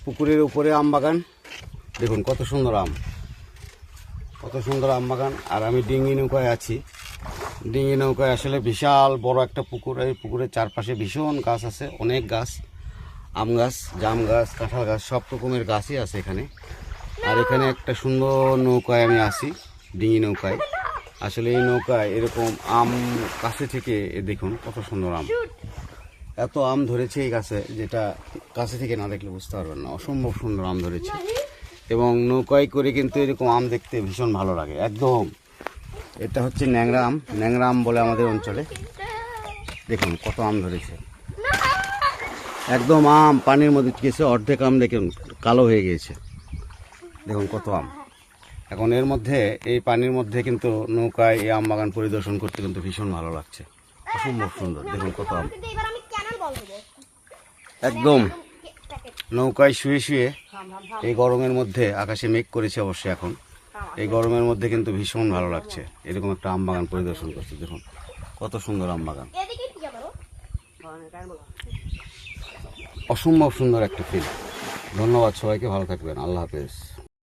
পুকুরের উপরে আম বাগান, দেখুন কত সুন্দর আম, কত সুন্দর আম বাগান। আর আমি ডিঙ্গি নৌকায় আছি। ডিঙ্গি নৌকায় আসলে বিশাল বড় একটা পুকুর। এই পুকুরের চারপাশে ভীষণ গাছ আছে, অনেক গাছ, আম গাছ, জাম গাছ, কাঁঠাল গাছ, সব রকমের গাছই আছে এখানে। আর এখানে একটা সুন্দর নৌকায় আমি আছি, ডিঙ্গি নৌকায়। আসলে এই নৌকায় এরকম আম কাছে থেকে দেখুন কত সুন্দর আম, এত আম ধরেছে এই গাছে, যেটা কাছে থেকে না দেখলে বুঝতে পারবেন না। অসম্ভব সুন্দর আম ধরেছে, এবং নৌকায় করে কিন্তু এরকম আম দেখতে ভীষণ ভালো লাগে একদম। এটা হচ্ছে ন্যাংরা আম, ন্যাংরা আম বলে আমাদের অঞ্চলে। দেখুন কত আম ধরেছে, একদম আম পানির মধ্যে গেছে, অর্ধেক আম দেখুন কালো হয়ে গিয়েছে। দেখুন কত আম। এখন এর মধ্যে, এই পানির মধ্যে কিন্তু নৌকায় এই আম বাগান পরিদর্শন করতে কিন্তু ভীষণ ভালো লাগছে, অসম্ভব সুন্দর। দেখুন কত আম, একদম নৌকায় শুয়ে শুয়ে এই গরমের মধ্যে, আকাশে মেঘ করেছে অবশ্যই এখন, এই গরমের মধ্যে কিন্তু ভীষণ ভালো লাগছে এরকম একটা আম বাগান পরিদর্শন করতে। দেখুন কত সুন্দর আম বাগান, অসম্ভব সুন্দর একটা ফিল। ধন্যবাদ সবাইকে, ভালো থাকবেন, আল্লাহ হাফেজ।